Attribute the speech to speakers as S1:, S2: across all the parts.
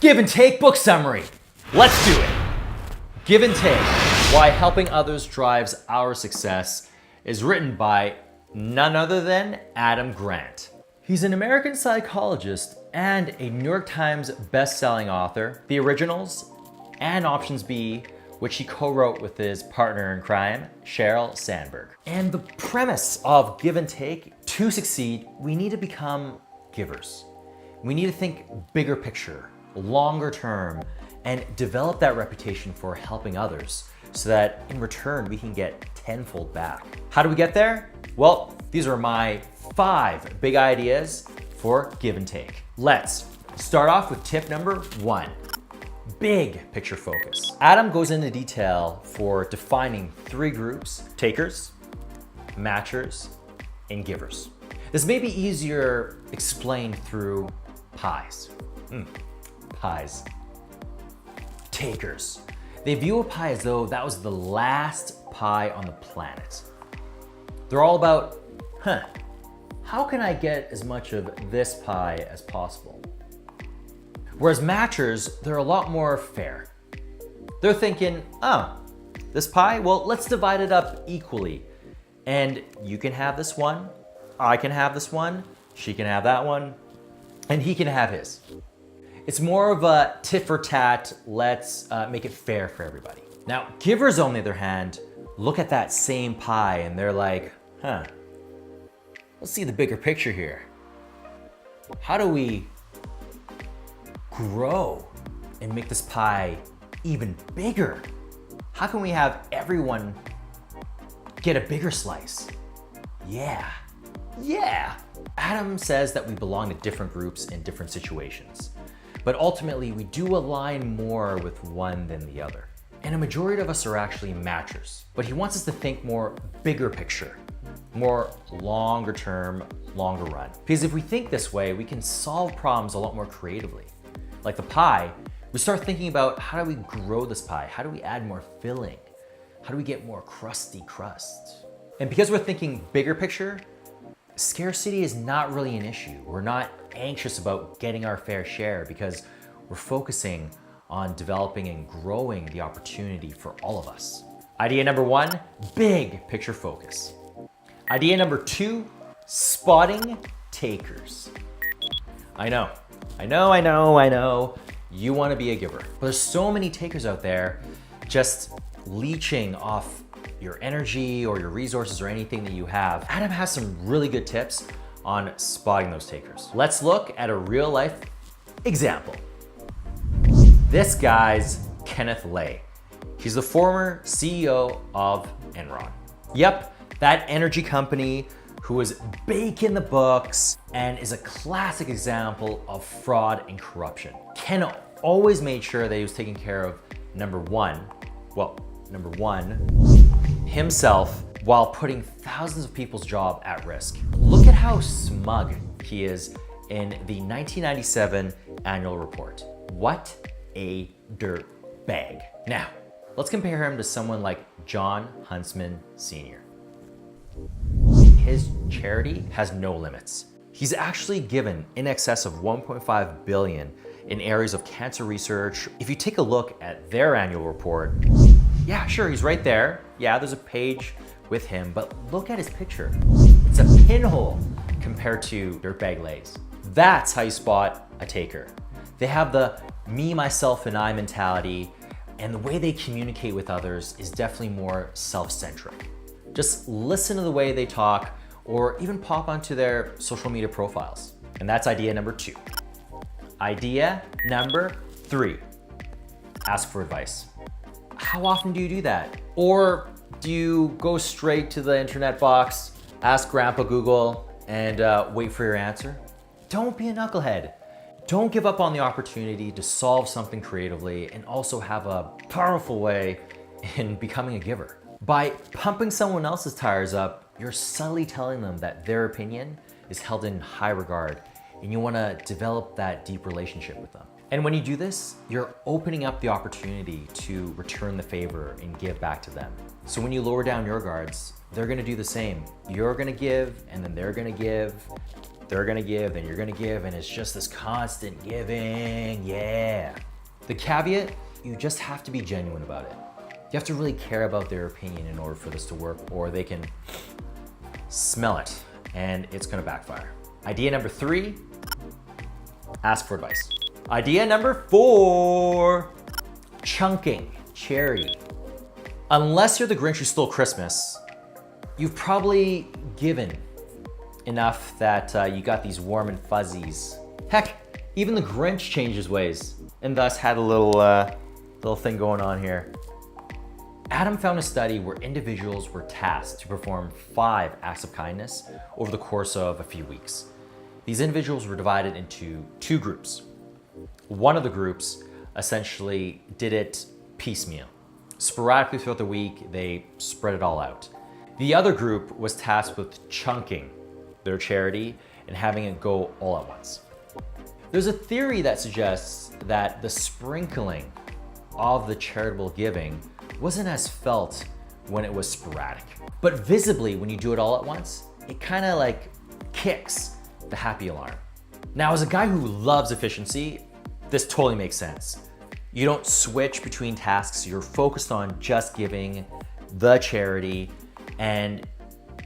S1: Give and Take book summary. Let's do it. Give and Take, Why Helping Others Drives Our Success is written by none other than Adam Grant. He's an American psychologist and a New York Times best-selling author. The originals and Options B, which he co-wrote with his partner in crime, Sheryl Sandberg. And the premise of Give and Take, to succeed, we need to become givers. We need to think bigger picture, longer term, and develop that reputation for helping others so that in return we can get tenfold back. How do we get there? Well, these are my 5 big ideas for Give and Take. Let's start off with tip number 1. Big picture focus. Adam goes into detail for defining 3 groups: takers, matchers, and givers. This may be easier explained through pies. Pies. Takers. They view a pie as though that was the last pie on the planet. They're all about, how can I get as much of this pie as possible? Whereas matchers, they're a lot more fair. They're thinking, this pie, well, let's divide it up equally. And you can have this one, I can have this one, she can have that one, and he can have his. It's more of a tit for tat, let's make it fair for everybody. Now, givers on the other hand, look at that same pie and they're like, let's see the bigger picture here. How do we grow and make this pie even bigger? How can we have everyone get a bigger slice? Yeah. Adam says that we belong to different groups in different situations, but ultimately we do align more with one than the other. And a majority of us are actually matchers, but he wants us to think more bigger picture, more longer term, longer run. Because if we think this way, we can solve problems a lot more creatively. Like the pie, we start thinking about how do we grow this pie? How do we add more filling? How do we get more crusty crust? And because we're thinking bigger picture, scarcity is not really an issue. We're not anxious about getting our fair share because we're focusing on developing and growing the opportunity for all of us. Idea number 1, big picture focus. Idea number 2, spotting takers. I know. You want to be a giver, but there's so many takers out there just leeching off your energy or your resources or anything that you have. Adam has some really good tips on spotting those takers. Let's look at a real life example. This guy's Kenneth Lay. He's the former CEO of Enron. Yep, that energy company who was baking the books and is a classic example of fraud and corruption. Ken always made sure that he was taking care of number one, himself, while putting thousands of people's job at risk. Look at how smug he is in the 1997 annual report. What a dirt bag. Now, let's compare him to someone like John Huntsman Sr. His charity has no limits. He's actually given in excess of 1.5 billion in areas of cancer research. If you take a look at their annual report, yeah, sure, he's right there. Yeah, there's a page with him, but look at his picture. It's a pinhole compared to Dirtbag Lays. That's how you spot a taker. They have the me, myself, and I mentality, and the way they communicate with others is definitely more self-centric. Just listen to the way they talk or even pop onto their social media profiles. And that's idea number 2. Idea number 3, ask for advice. How often do you do that? Or do you go straight to the internet box, ask Grandpa Google, and wait for your answer? Don't be a knucklehead. Don't give up on the opportunity to solve something creatively and also have a powerful way in becoming a giver. By pumping someone else's tires up, you're subtly telling them that their opinion is held in high regard and you want to develop that deep relationship with them. And when you do this, you're opening up the opportunity to return the favor and give back to them. So when you lower down your guards, they're gonna do the same. You're gonna give, and then they're gonna give. they're gonna give, then you're gonna give, and it's just this constant giving, yeah. The caveat, you just have to be genuine about it. You have to really care about their opinion in order for this to work, or they can smell it and it's gonna backfire. Idea number 3, ask for advice. Idea number 4, chunking, charity. Unless you're the Grinch who stole Christmas, you've probably given enough that you got these warm and fuzzies. Heck, even the Grinch changed his ways and thus had a little thing going on here. Adam found a study where individuals were tasked to perform 5 acts of kindness over the course of a few weeks. These individuals were divided into 2 groups. One of the groups essentially did it piecemeal. Sporadically throughout the week, they spread it all out. The other group was tasked with chunking their charity and having it go all at once. There's a theory that suggests that the sprinkling of the charitable giving wasn't as felt when it was sporadic. But visibly, when you do it all at once, it kind of like kicks the happy alarm. Now, as a guy who loves efficiency, this totally makes sense. You don't switch between tasks, you're focused on just giving the charity. And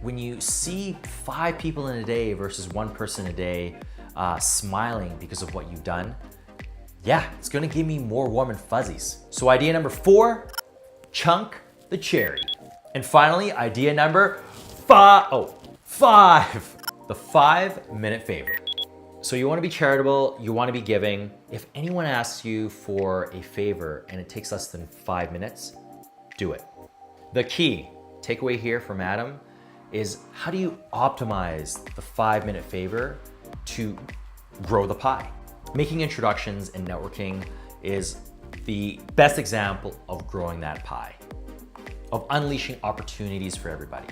S1: when you see 5 people in a day versus 1 person a day smiling because of what you've done, yeah, it's gonna give me more warm and fuzzies. So idea number 4, chunk the charity. And finally, idea number 5, the 5-minute favor. So you wanna be charitable, you wanna be giving. If anyone asks you for a favor and it takes less than 5 minutes, do it. The key takeaway here from Adam is, how do you optimize the 5-minute favor to grow the pie? Making introductions and networking is the best example of growing that pie, of unleashing opportunities for everybody.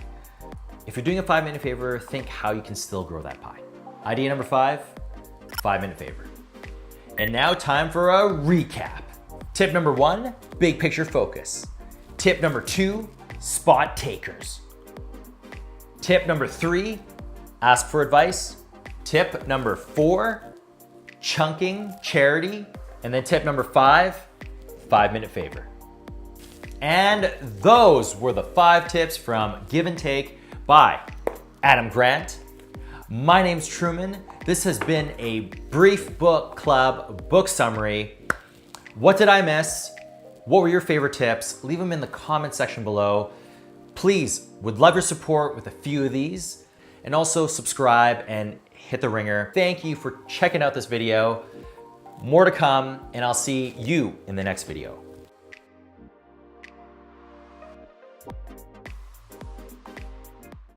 S1: If you're doing a 5-minute favor, think how you can still grow that pie. Idea number 5, 5-minute favor. And now time for a recap. Tip number 1, big picture focus. Tip number 2, spot takers. Tip number 3, ask for advice. Tip number 4, chunking charity. And then tip number 5, 5-minute favor. And those were the 5 tips from Give and Take by Adam Grant. My name's Truman. This has been a brief book club book summary. What did I miss? What were your favorite tips? Leave them in the comment section below. Please, would love your support with a few of these. And also subscribe and hit the ringer. Thank you for checking out this video. More to come, and I'll see you in the next video.